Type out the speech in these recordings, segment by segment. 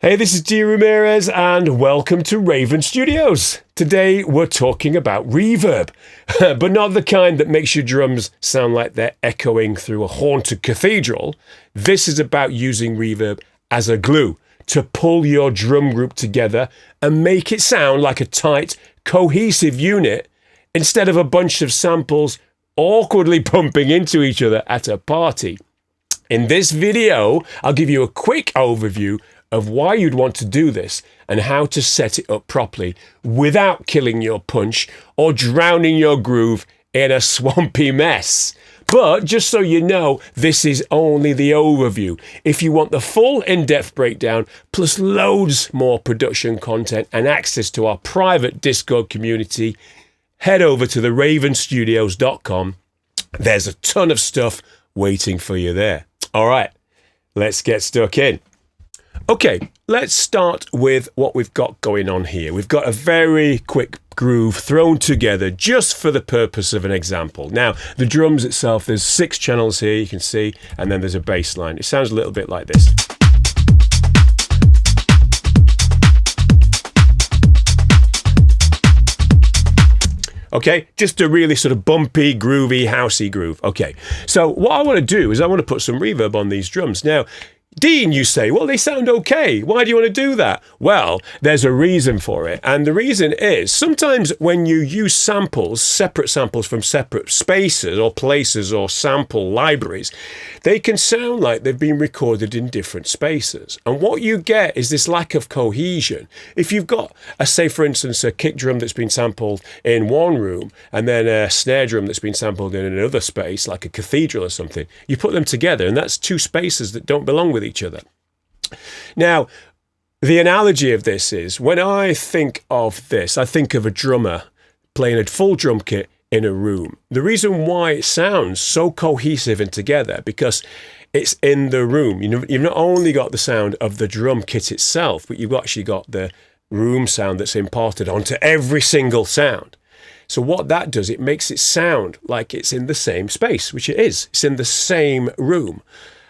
Hey, this is G Ramirez and welcome to Raven Studios. Today we're talking about reverb, but not the kind that makes your drums sound like they're echoing through a haunted cathedral. This is about using reverb as a glue to pull your drum group together and make it sound like a tight, cohesive unit instead of a bunch of samples awkwardly bumping into each other at a party. In this video, I'll give you a quick overview of why you'd want to do this and how to set it up properly without killing your punch or drowning your groove in a swampy mess. But just so you know, this is only the overview. If you want the full in-depth breakdown, plus loads more production content and access to our private Discord community, head over to theravenstudios.com. There's a ton of stuff waiting for you there. All right, let's get stuck in. Okay, let's start with what we've got going on here. We've got a very quick groove thrown together just for the purpose of an example. Now, the drums itself, there's 6 channels here, you can see, and then there's a bass line. It sounds a little bit like this. Okay, just a really sort of bumpy, groovy, housey groove. Okay, so what I want to do is I want to put some reverb on these drums. Now, Dean, you say, well, they sound okay. Why do you want to do that? Well, there's a reason for it. And the reason is sometimes when you use samples, separate samples from separate spaces or places or sample libraries, they can sound like they've been recorded in different spaces. And what you get is this lack of cohesion. If you've got, say, for instance, a kick drum that's been sampled in one room and then a snare drum that's been sampled in another space, like a cathedral or something, you put them together and that's 2 spaces that don't belong with each other. Now, the analogy of this is when I think of this, I think of a drummer playing a full drum kit in a room. The reason why it sounds so cohesive and together because it's in the room. You've not only got the sound of the drum kit itself, but you've actually got the room sound that's imparted onto every single sound. So what that does, it makes it sound like it's in the same space, which it is. It's in the same room.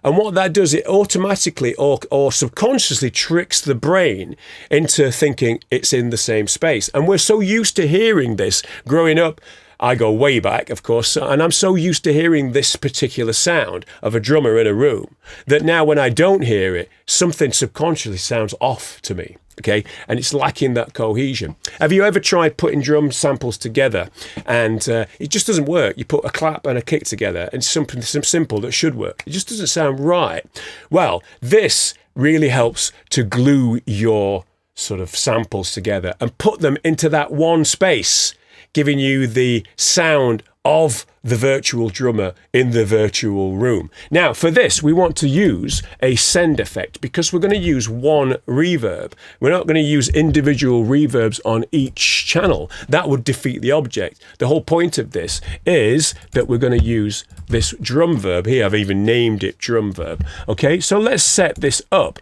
And what that does, it automatically or subconsciously tricks the brain into thinking it's in the same space. And we're so used to hearing this growing up. I go way back, of course, and I'm so used to hearing this particular sound of a drummer in a room that now when I don't hear it, something subconsciously sounds off to me. Okay, and it's lacking that cohesion. Have you ever tried putting drum samples together and it just doesn't work? You put a clap and a kick together and something simple that should work. It just doesn't sound right. Well, this really helps to glue your sort of samples together and put them into that one space, giving you the sound of the virtual drummer in the virtual room. Now, for this, we want to use a send effect because we're going to use one reverb. We're not going to use individual reverbs on each channel. That would defeat the object. The whole point of this is that we're going to use this drum verb here. I've even named it drum verb. Okay, so let's set this up.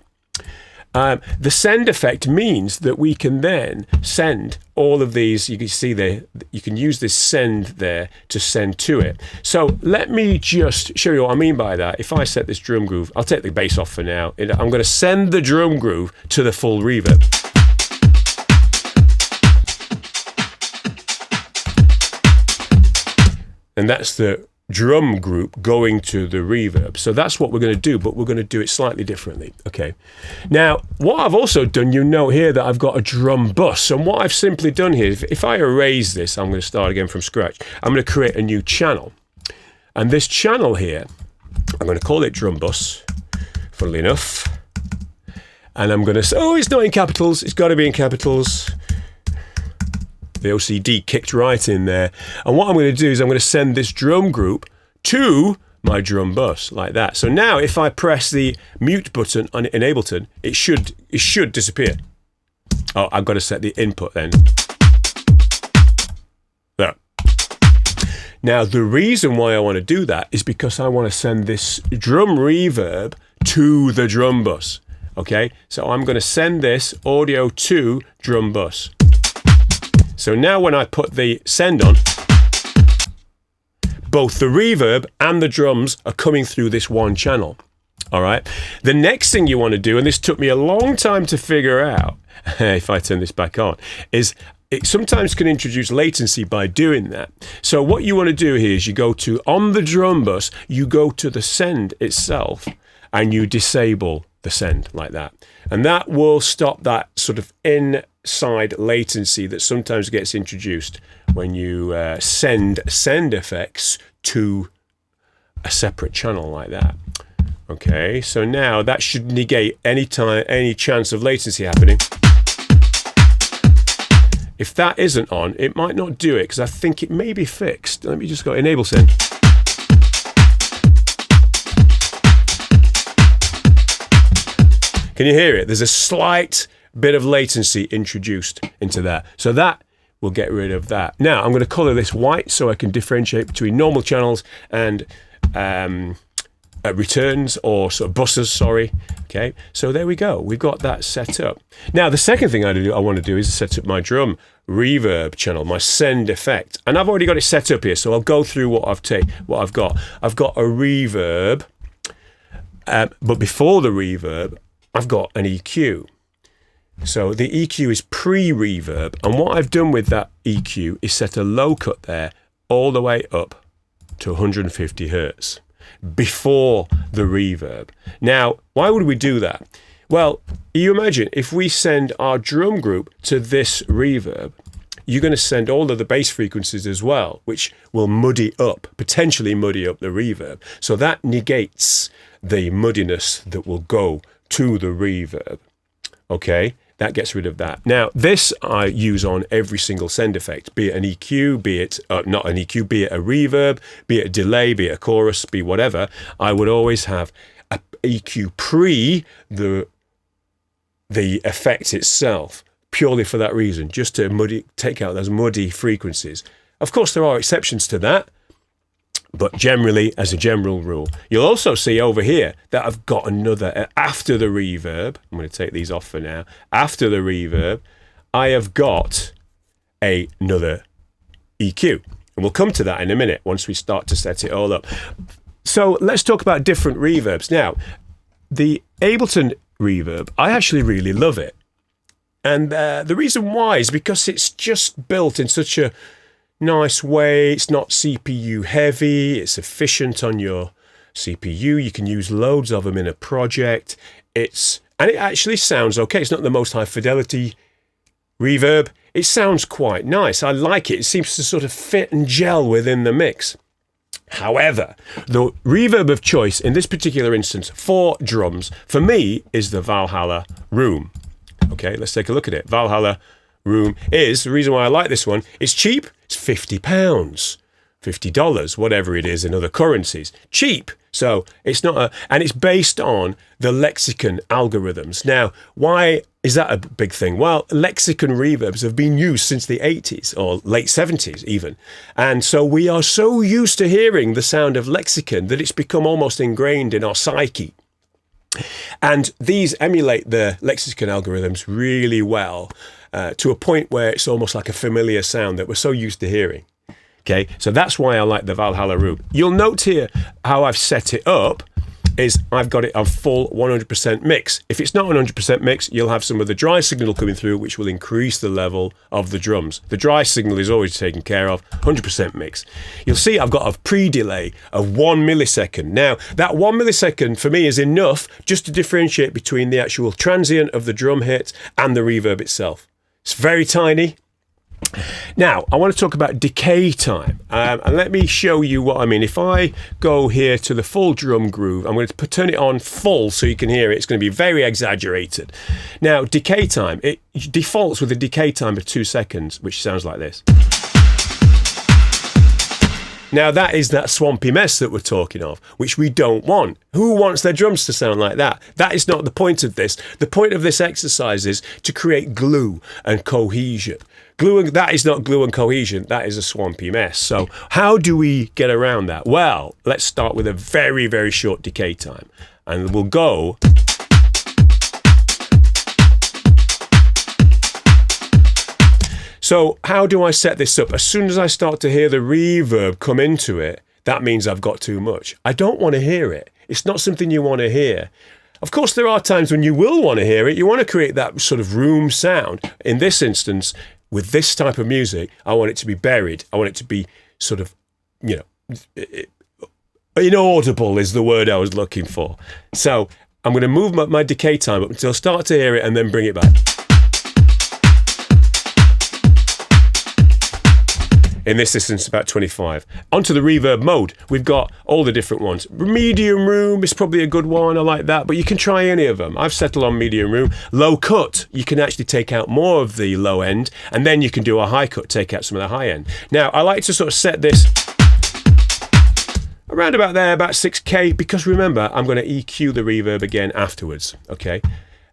The send effect means that we can then send all of these. You can see there, you can use this send there to send to it. So let me just show you what I mean by that. If I set this drum groove, I'll take the bass off for now. I'm going to send the drum groove to the full reverb. And that's the drum group going to the reverb. So that's what we're going to do, but we're going to do it slightly differently. Okay. Now, what I've also done, you know here that I've got a drum bus. And what I've simply done here, if I erase this, I'm going to start again from scratch. I'm going to create a new channel. And this channel here, I'm going to call it drum bus, funnily enough. And I'm going to say, oh, it's not in capitals. It's got to be in capitals. The OCD kicked right in there. And what I'm going to do is I'm going to send this drum group to my drum bus like that. So now if I press the mute button on Ableton, it should disappear. Oh, I've got to set the input then. There. Now the reason why I want to do that is because I want to send this drum reverb to the drum bus. Okay, so I'm going to send this audio to drum bus. So now when I put the send on, both the reverb and the drums are coming through this one channel. All right. The next thing you want to do, and this took me a long time to figure out, if I turn this back on, is it sometimes can introduce latency by doing that. So what you want to do here is you go to, on the drum bus, you go to the send itself and you disable the send like that. And that will stop that sort of inside latency that sometimes gets introduced when you send effects to a separate channel like that. Okay, so now that should negate any chance of latency happening. If that isn't on, it might not do it because I think it may be fixed. Let me just go enable send. Can you hear it? There's a slight bit of latency introduced into that. So that will get rid of that. Now I'm going to color this white so I can differentiate between normal channels and returns, or sort of buses, sorry. Okay, so there we go. We've got that set up. Now the second thing I want to do is set up my drum reverb channel, my send effect, and I've already got it set up here. So I'll go through what I've got. I've got a reverb, but before the reverb, I've got an EQ. So the EQ is pre-reverb, and what I've done with that EQ is set a low cut there all the way up to 150 hertz. Before the reverb. Now, why would we do that? Well, you imagine if we send our drum group to this reverb, you're going to send all of the bass frequencies as well, which will potentially muddy up the reverb. So that negates the muddiness that will go to the reverb. Okay, that gets rid of that. Now, this I use on every single send effect, be it an EQ, be it not an EQ, be it a reverb, be it a delay, be it a chorus, be whatever. I would always have a EQ pre the effect itself, purely for that reason, just to take out those muddy frequencies. Of course, there are exceptions to that, but generally, as a general rule. You'll also see over here that I've got another, after the reverb, I'm going to take these off for now, after the reverb, I have got another EQ. And we'll come to that in a minute once we start to set it all up. So let's talk about different reverbs. Now, the Ableton reverb, I actually really love it. And the reason why is because it's just built in such a nice way. It's not CPU heavy. It's efficient on your CPU. You can use loads of them in a project. And it actually sounds okay. It's not the most high fidelity reverb. It sounds quite nice. I like it. It seems to sort of fit and gel within the mix. However, the reverb of choice in this particular instance for drums, for me, is the Valhalla Room. Okay, let's take a look at it. Valhalla Room is, the reason why I like this one, it's cheap. It's £50, $50, whatever it is in other currencies. Cheap. So it's not and it's based on the lexicon algorithms. Now, why is that a big thing? Well, lexicon reverbs have been used since the 80s or late 70s even. And so we are so used to hearing the sound of lexicon that it's become almost ingrained in our psyche. And these emulate the lexicon algorithms really well, to a point where it's almost like a familiar sound that we're so used to hearing. Okay, so that's why I like the Valhalla Room. You'll note here how I've set it up is I've got it on full 100% mix. If it's not 100% mix, you'll have some of the dry signal coming through, which will increase the level of the drums. The dry signal is always taken care of, 100% mix. You'll see I've got a pre-delay of 1 millisecond. Now, that 1 millisecond for me is enough just to differentiate between the actual transient of the drum hit and the reverb itself. It's very tiny. Now, I want to talk about decay time, and let me show you what I mean. If I go here to the full drum groove, I'm going to turn it on full so you can hear it. It's going to be very exaggerated. Now, decay time, it defaults with a decay time of 2 seconds, which sounds like this. Now, that is that swampy mess that we're talking of, which we don't want. Who wants their drums to sound like that? That is not the point of this. The point of this exercise is to create glue and cohesion. That is not glue and cohesion. That is a swampy mess. So how do we get around that? Well, let's start with a very, very short decay time. And we'll go... So how do I set this up? As soon as I start to hear the reverb come into it, that means I've got too much. I don't want to hear it. It's not something you want to hear. Of course, there are times when you will want to hear it. You want to create that sort of room sound. In this instance, with this type of music, I want it to be buried. I want it to be sort of, you know, inaudible is the word I was looking for. So I'm going to move my decay time up until I start to hear it and then bring it back. In this instance, about 25. Onto the reverb mode. We've got all the different ones. Medium room is probably a good one. I like that, but you can try any of them. I've settled on medium room. Low cut, you can actually take out more of the low end, and then you can do a high cut, take out some of the high end. Now, I like to sort of set this around about there, about 6K, because remember, I'm going to EQ the reverb again afterwards, okay?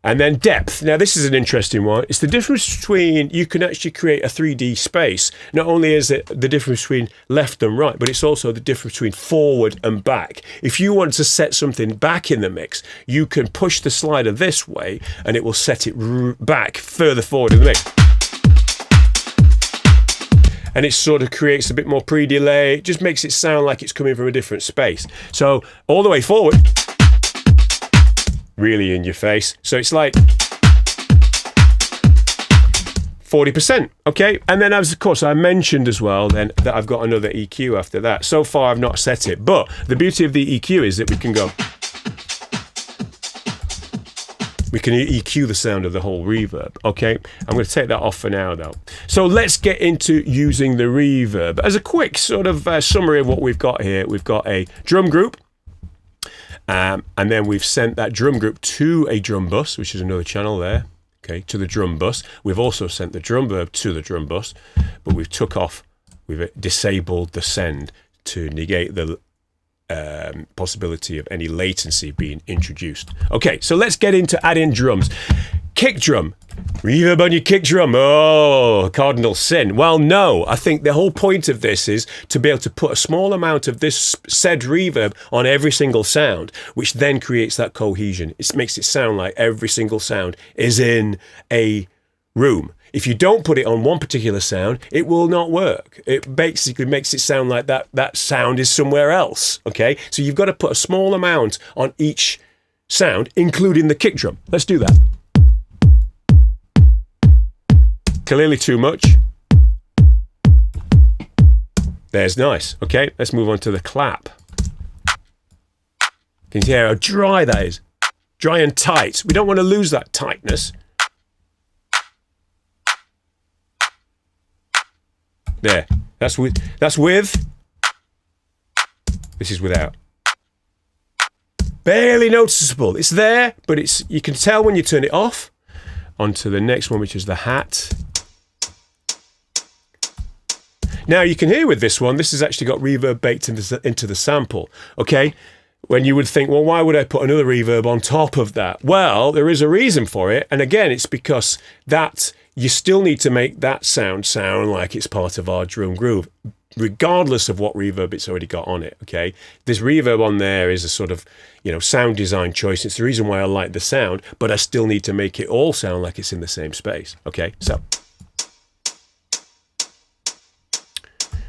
And then depth. Now, this is an interesting one. It's the difference between, you can actually create a 3D space. Not only is it the difference between left and right, but it's also the difference between forward and back. If you want to set something back in the mix, you can push the slider this way and it will set it back further forward in the mix. And it sort of creates a bit more pre-delay. It just makes it sound like it's coming from a different space. So all the way forward, really in your face. So it's like 40%, okay? And then, of course, I mentioned as well then that I've got another EQ after that. So far, I've not set it. But the beauty of the EQ is that we can go... We can EQ the sound of the whole reverb, okay? I'm going to take that off for now, though. So let's get into using the reverb. As a quick sort of summary of what we've got here, we've got a drum group, and then we've sent that drum group to a drum bus, which is another channel there, okay, to the drum bus. We've also sent the drum verb to the drum bus, but we've disabled the send to negate the possibility of any latency being introduced. Okay, so let's get into adding drums. Kick drum. Reverb on your kick drum. Oh, cardinal sin. Well, no. I think the whole point of this is to be able to put a small amount of this said reverb on every single sound, which then creates that cohesion. It makes it sound like every single sound is in a room. If you don't put it on one particular sound, it will not work. It basically makes it sound like that sound is somewhere else, okay? So you've got to put a small amount on each sound, including the kick drum. Let's do that. Clearly too much. There's nice, okay? Let's move on to the clap. Can you hear how dry that is? Dry and tight. We don't want to lose that tightness. There, that's with. This is without. Barely noticeable. It's there, but you can tell when you turn it off. On to the next one, which is the hat. Now you can hear with this one, this has actually got reverb baked into the sample, okay? When you would think, well, why would I put another reverb on top of that? Well, there is a reason for it, and again, it's because that you still need to make that sound like it's part of our drum groove, regardless of what reverb it's already got on it, okay? This reverb on there is a sort of, sound design choice. It's the reason why I like the sound, but I still need to make it all sound like it's in the same space, okay? So,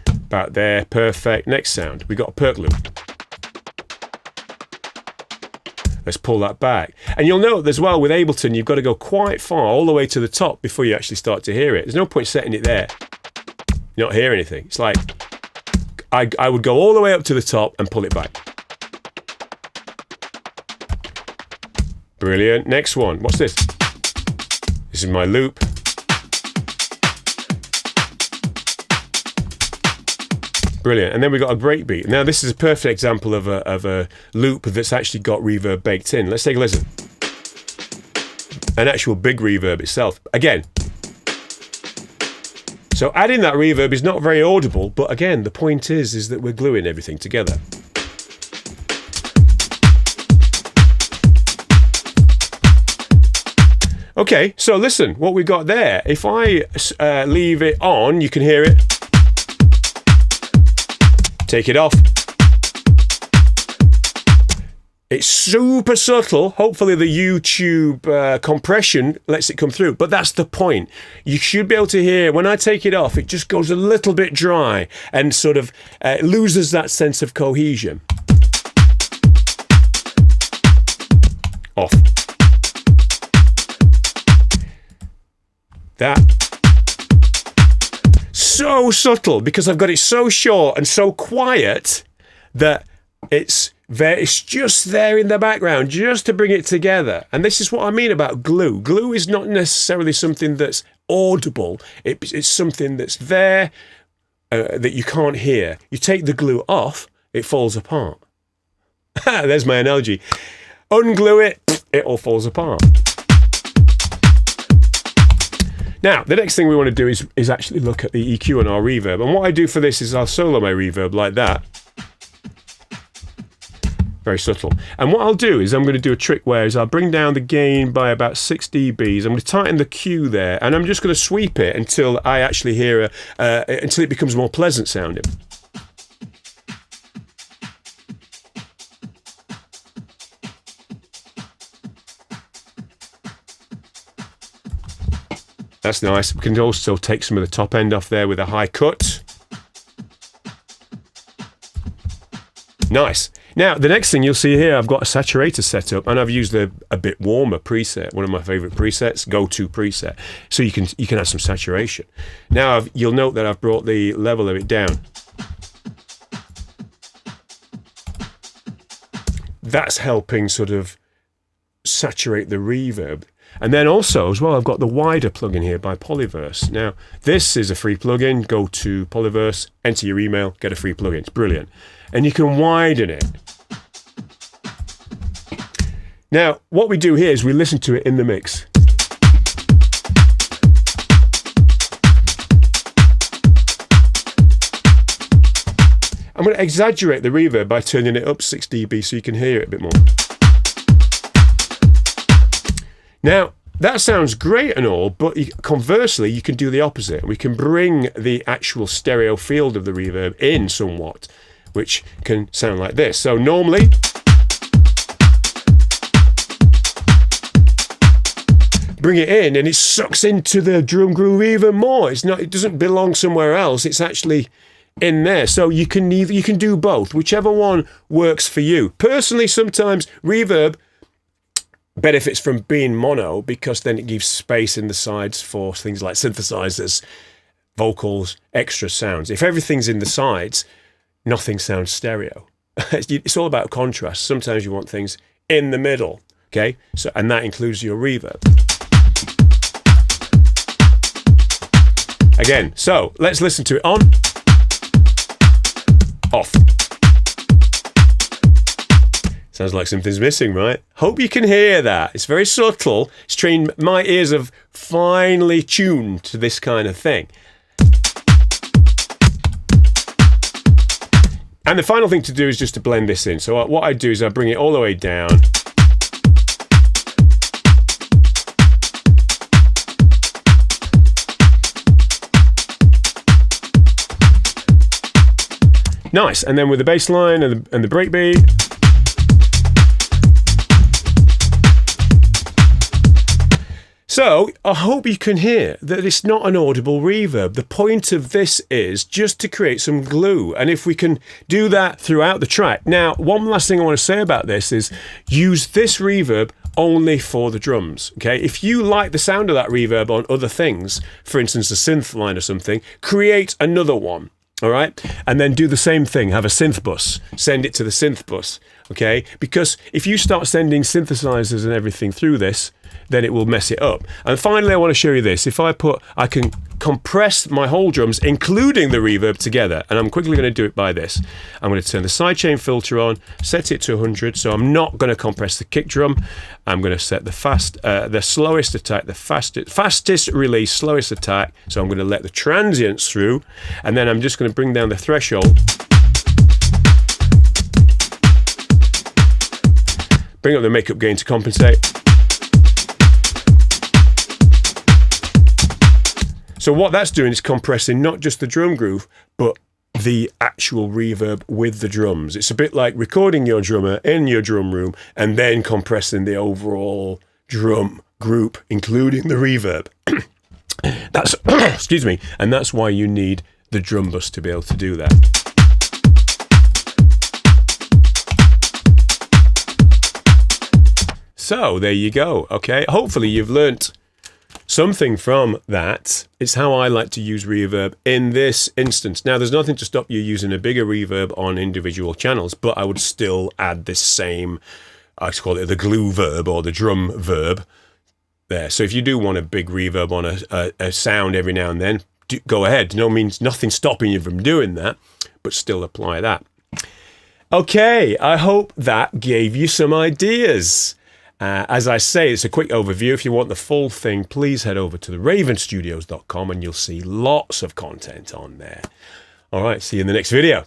about there, perfect. Next sound, we got a perk loop. Let's pull that back. And you'll note as well with Ableton, you've got to go quite far, all the way to the top before you actually start to hear it. There's no point setting it there. You don't hear anything. It's like, I would go all the way up to the top and pull it back. Brilliant. Next one. What's this? This is my loop. Brilliant. And then we've got a breakbeat. Now, this is a perfect example of a loop that's actually got reverb baked in. Let's take a listen. An actual big reverb itself. Again. So adding that reverb is not very audible, but again, the point is that we're gluing everything together. Okay, so listen, what we got there. If I leave it on, you can hear it. Take it off. It's super subtle. Hopefully the YouTube compression lets it come through. But that's the point. You should be able to hear, when I take it off, it just goes a little bit dry and sort of loses that sense of cohesion. that. So subtle, because I've got it so short and so quiet that it's just there in the background, just to bring it together. And this is what I mean about glue. Glue is not necessarily something that's audible. It's something that's there that you can't hear. You take the glue off, it falls apart. There's my analogy. Unglue it, it all falls apart. Now, the next thing we want to do is actually look at the EQ on our reverb. And what I do for this is I'll solo my reverb like that. Very subtle. And what I'll do is I'm going to do a trick where I'll bring down the gain by about 6 dBs. I'm going to tighten the Q there, and I'm just going to sweep it until I actually hear until it becomes more pleasant sounding. That's nice. We can also take some of the top end off there with a high cut. Nice. Now, the next thing you'll see here, I've got a saturator set up, and I've used a bit warmer preset, one of my favorite presets, go-to preset. So you can add some saturation. Now, you'll note that I've brought the level of it down. That's helping sort of saturate the reverb. And then also, as well, I've got the wider plugin here by Polyverse. Now, this is a free plugin. Go to Polyverse, enter your email, get a free plugin. It's brilliant. And you can widen it. Now, what we do here is we listen to it in the mix. I'm going to exaggerate the reverb by turning it up 6 dB so you can hear it a bit more. Now, that sounds great and all, but conversely, you can do the opposite. We can bring the actual stereo field of the reverb in somewhat, which can sound like this. So normally, bring it in and it sucks into the drum groove even more. It doesn't belong somewhere else. It's actually in there. So you can do both, whichever one works for you. Personally, sometimes reverb benefits from being mono because then it gives space in the sides for things like synthesizers, vocals, extra sounds. If everything's in the sides, nothing sounds stereo. It's all about contrast. Sometimes you want things in the middle, okay? So, and that includes your reverb. Again, so let's listen to it on, off. Sounds like something's missing, right? Hope you can hear that. It's very subtle. It's trained, my ears have finely tuned to this kind of thing. And the final thing to do is just to blend this in. So what I do is I bring it all the way down. Nice. And then with the bass line and the breakbeat. So, I hope you can hear that it's not an audible reverb. The point of this is just to create some glue. And if we can do that throughout the track. Now, one last thing I want to say about this is use this reverb only for the drums, okay? If you like the sound of that reverb on other things, for instance, a synth line or something, create another one. All right, and then do the same thing. Have a synth bus. Send it to the synth bus, okay? Because if you start sending synthesizers and everything through this, then it will mess it up. And finally, I want to show you this. I can compress my whole drums, including the reverb, together. And I'm quickly going to do it by this. I'm going to turn the sidechain filter on, set it to 100. So I'm not going to compress the kick drum. I'm going to set the slowest attack, the fastest release, slowest attack. So I'm going to let the transients through. And then I'm just going to bring down the threshold. Bring up the makeup gain to compensate. So what that's doing is compressing not just the drum groove, but the actual reverb with the drums. It's a bit like recording your drummer in your drum room and then compressing the overall drum group, including the reverb. That's, excuse me, and that's why you need the drum bus to be able to do that. So there you go, okay? Hopefully you've learnt something from that. It's how I like to use reverb in this instance. Now, there's nothing to stop you using a bigger reverb on individual channels, but I would still add this same, I call it the glue verb or the drum verb there. So if you do want a big reverb on a sound every now and then, go ahead. No means nothing stopping you from doing that, but still apply that. Okay, I hope that gave you some ideas. As I say, it's a quick overview. If you want the full thing, please head over to theravenstudios.com and you'll see lots of content on there. All right, see you in the next video.